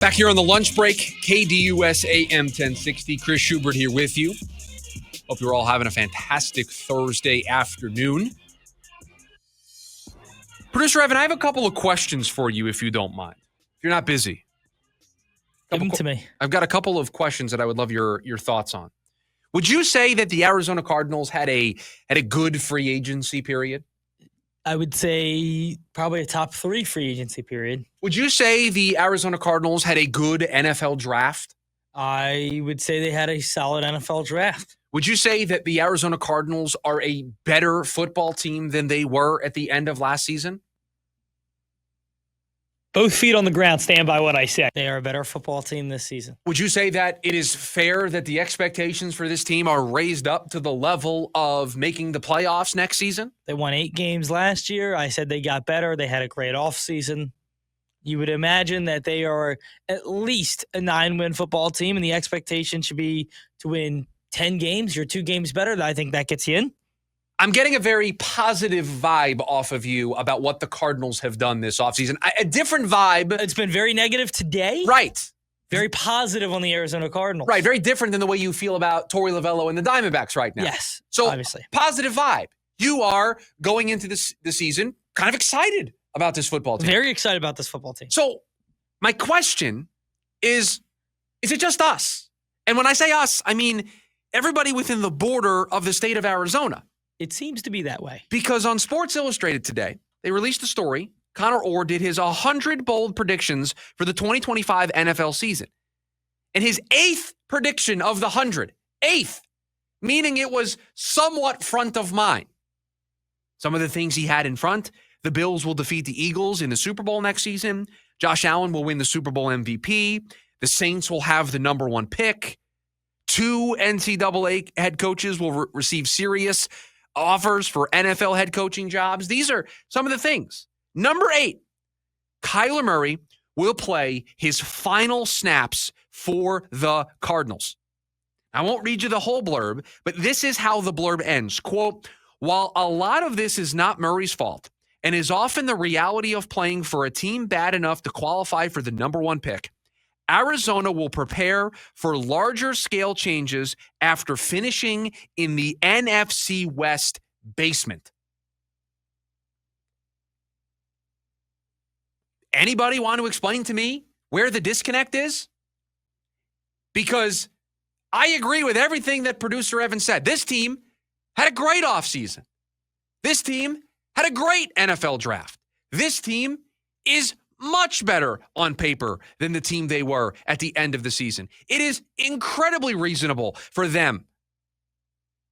Back here on the lunch break, KDUS AM 1060. Chris Schubert here with you. Hope you're all having a fantastic Thursday afternoon. Producer Evan, I have a couple of questions for you if you don't mind. If you're not busy. Give them to me. I've got a couple of questions that I would love your thoughts on. Would you say that the Arizona Cardinals had a good free agency period? I would say probably a top 3 free agency period. Would you say the Arizona Cardinals had a good NFL draft? I would say they had a solid NFL draft. Would you say that the Arizona Cardinals are a better football team than they were at the end of last season? Both feet on the ground, stand by what I said. They are a better football team this season. Would you say that it is fair that the expectations for this team are raised up to the level of making the playoffs next season? They won 8 games last year. I said they got better. They had a great offseason. You would imagine that they are at least a 9-win football team, and the expectation should be to win 10 games. You're 2 games better. I think that gets you in. I'm getting a very positive vibe off of you about what the Cardinals have done this offseason. A different vibe. It's been very negative today. Right. Very positive on the Arizona Cardinals. Right. Very different than the way you feel about Torey Lovello and the Diamondbacks right now. Yes. So, obviously. Positive vibe. You are going into the season kind of excited about this football team. Very excited about this football team. So, my question is it just us? And when I say us, I mean everybody within the border of the state of Arizona. It seems to be that way. Because on Sports Illustrated today, they released a story. Connor Orr did his 100 bold predictions for the 2025 NFL season. And his 8th prediction of the 100, 8th, meaning it was somewhat front of mind. Some of the things he had in front: the Bills will defeat the Eagles in the Super Bowl next season. Josh Allen will win the Super Bowl MVP. The Saints will have the number 1 pick. 2 NCAA head coaches will receive serious offers for NFL head coaching jobs. These are some of the things. Number 8, Kyler Murray will play his final snaps for the Cardinals. I won't read you the whole blurb, but this is how the blurb ends. Quote, "While a lot of this is not Murray's fault and is often the reality of playing for a team bad enough to qualify for the number 1 pick, Arizona will prepare for larger scale changes after finishing in the NFC West basement." Anybody want to explain to me where the disconnect is? Because I agree with everything that producer Evan said. This team had a great offseason. This team had a great NFL draft. This team is much better on paper than the team they were at the end of the season. It is incredibly reasonable for them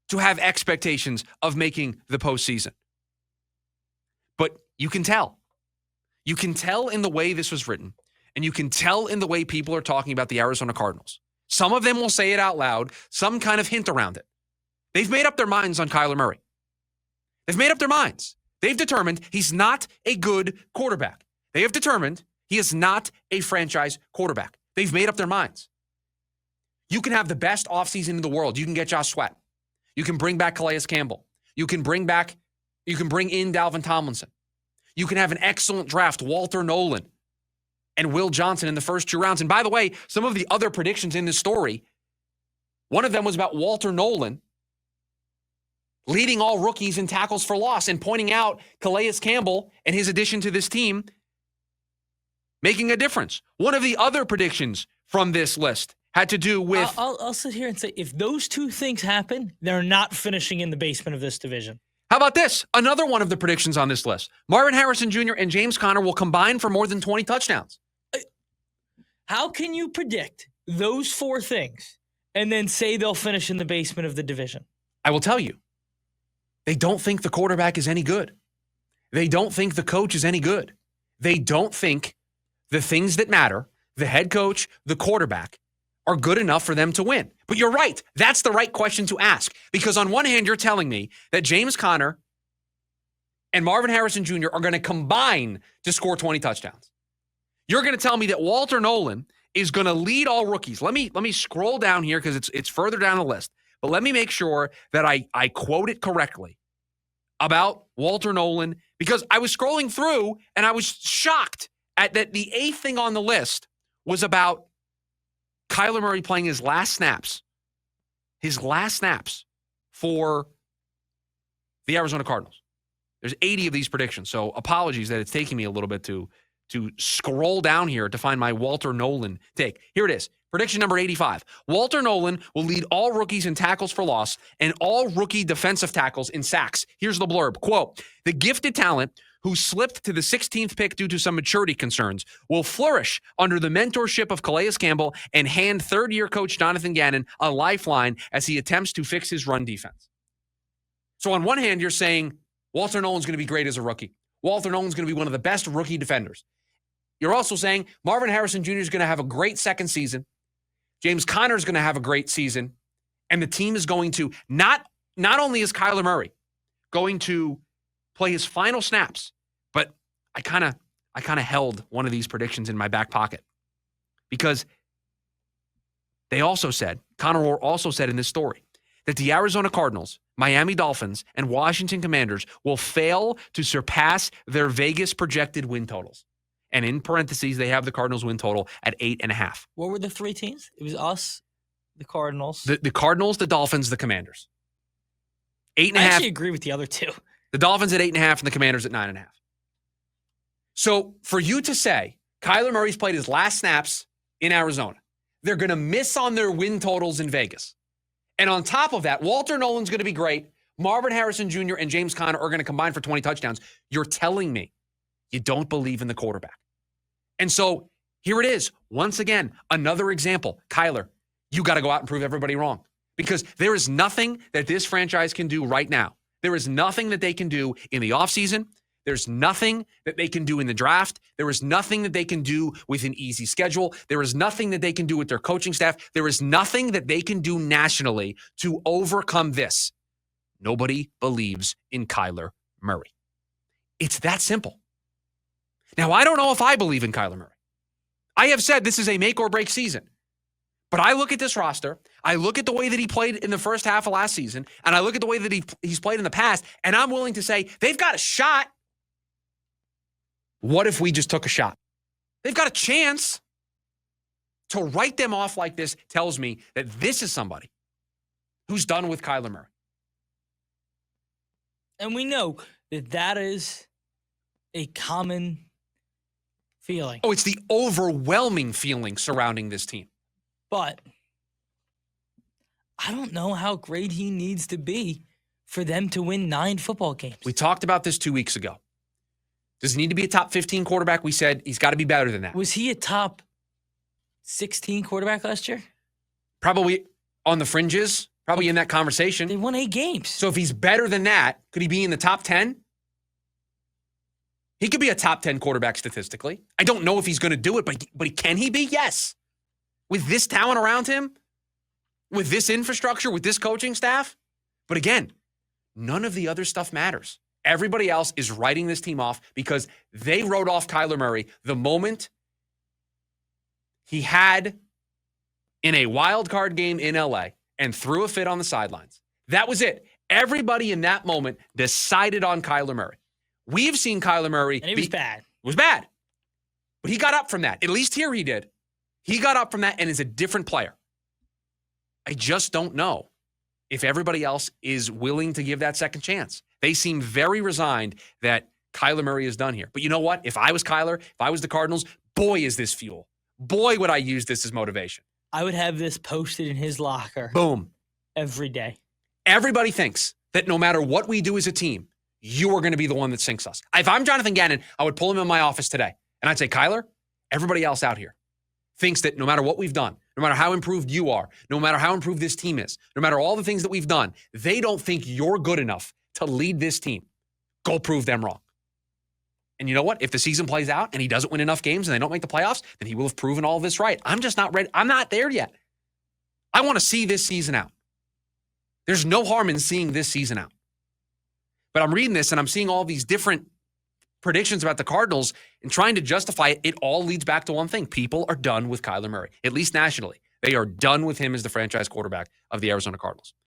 to have expectations of making the postseason. But you can tell. You can tell in the way this was written, and you can tell in the way people are talking about the Arizona Cardinals. Some of them will say it out loud, some kind of hint around it. They've made up their minds on Kyler Murray. They've made up their minds. They've determined he's not a good quarterback. They have determined he is not a franchise quarterback. They've made up their minds. You can have the best offseason in the world. You can get Josh Sweat. You can bring back Calais Campbell. You can bring in Dalvin Tomlinson. You can have an excellent draft, Walter Nolan and Will Johnson in the first 2 rounds. And by the way, some of the other predictions in this story, one of them was about Walter Nolan leading all rookies in tackles for loss and pointing out Calais Campbell and his addition to this team making a difference. One of the other predictions from this list had to do with... I'll sit here and say, if those 2 things happen, they're not finishing in the basement of this division. How about this? Another one of the predictions on this list. Marvin Harrison Jr. and James Conner will combine for more than 20 touchdowns. How can you predict those 4 things and then say they'll finish in the basement of the division? I will tell you. They don't think the quarterback is any good. They don't think the coach is any good. They don't think the things that matter, the head coach, the quarterback, are good enough for them to win. But you're right. That's the right question to ask. Because on one hand, you're telling me that James Conner and Marvin Harrison Jr. are going to combine to score 20 touchdowns. You're going to tell me that Walter Nolan is going to lead all rookies. Let me scroll down here because it's further down the list. But let me make sure that I quote it correctly about Walter Nolan, because I was scrolling through and I was shocked at that the 8th thing on the list was about Kyler Murray playing his last snaps for the Arizona Cardinals. There's 80 of these predictions, so apologies that it's taking me a little bit to scroll down here to find my Walter Nolan take. Here it is. Prediction number 85. Walter Nolan will lead all rookies in tackles for loss and all rookie defensive tackles in sacks. Here's the blurb. Quote, the gifted talent who slipped to the 16th pick due to some maturity concerns will flourish under the mentorship of Calais Campbell and hand third-year coach Jonathan Gannon a lifeline as he attempts to fix his run defense. So on one hand, you're saying Walter Nolan's going to be great as a rookie. Walter Nolan's going to be one of the best rookie defenders. You're also saying Marvin Harrison Jr. is going to have a great second season. James Conner is going to have a great season. And the team is going to, not only is Kyler Murray going to play his final snaps, but I kind of held one of these predictions in my back pocket because they also said, Connor Orr also said in this story, that the Arizona Cardinals, Miami Dolphins, and Washington Commanders will fail to surpass their Vegas projected win totals. And in parentheses, they have the Cardinals win total at 8.5. What were the three teams? It was us, the Cardinals. The Cardinals, the Dolphins, the Commanders. 8.5. I actually agree with the other two. The Dolphins at 8.5 and the Commanders at 9.5. So for you to say Kyler Murray's played his last snaps in Arizona, they're going to miss on their win totals in Vegas. And on top of that, Walter Nolan's going to be great. Marvin Harrison Jr. and James Conner are going to combine for 20 touchdowns. You're telling me you don't believe in the quarterback. And so here it is. Once again, another example. Kyler, you got to go out and prove everybody wrong because there is nothing that this franchise can do right now. There is nothing that they can do in the offseason. There's nothing that they can do in the draft. There is nothing that they can do with an easy schedule. There is nothing that they can do with their coaching staff. There is nothing that they can do nationally to overcome this. Nobody believes in Kyler Murray. It's that simple. Now, I don't know if I believe in Kyler Murray. I have said this is a make or break season. But I look at this roster, I look at the way that he played in the first half of last season, and I look at the way that he's played in the past, and I'm willing to say they've got a shot. What if we just took a shot? They've got a chance. To write them off like this tells me that this is somebody who's done with Kyler Murray. And we know that is a common feeling. Oh, it's the overwhelming feeling surrounding this team. But I don't know how great he needs to be for them to win 9 football games. We talked about this 2 weeks ago. Does he need to be a top 15 quarterback? We said he's got to be better than that. Was he a top 16 quarterback last year? Probably on the fringes, probably in that conversation. They won 8 games. So if he's better than that, could he be in the top 10? He could be a top 10 quarterback statistically. I don't know if he's going to do it, but can he be? Yes. With this talent around him, with this infrastructure, with this coaching staff. But again, none of the other stuff matters. Everybody else is writing this team off because they wrote off Kyler Murray the moment he had in a wild card game in LA and threw a fit on the sidelines. That was it. Everybody in that moment decided on Kyler Murray. We've seen Kyler Murray. And it was bad. It was bad. But he got up from that. At least here he did. He got up from that and is a different player. I just don't know if everybody else is willing to give that second chance. They seem very resigned that Kyler Murray is done here. But you know what? If I was Kyler, if I was the Cardinals, boy, is this fuel. Boy, would I use this as motivation. I would have this posted in his locker. Boom. Every day. Everybody thinks that no matter what we do as a team, you are going to be the one that sinks us. If I'm Jonathan Gannon, I would pull him in my office today. And I'd say, Kyler, everybody else out here thinks that no matter what we've done, no matter how improved you are, no matter how improved this team is, no matter all the things that we've done, they don't think you're good enough to lead this team. Go prove them wrong. And you know what? If the season plays out and he doesn't win enough games and they don't make the playoffs, then he will have proven all of this right. I'm just not ready. I'm not there yet. I want to see this season out. There's no harm in seeing this season out. But I'm reading this and I'm seeing all these different predictions about the Cardinals and trying to justify it. It all leads back to one thing. People are done with Kyler Murray, at least nationally. They are done with him as the franchise quarterback of the Arizona Cardinals.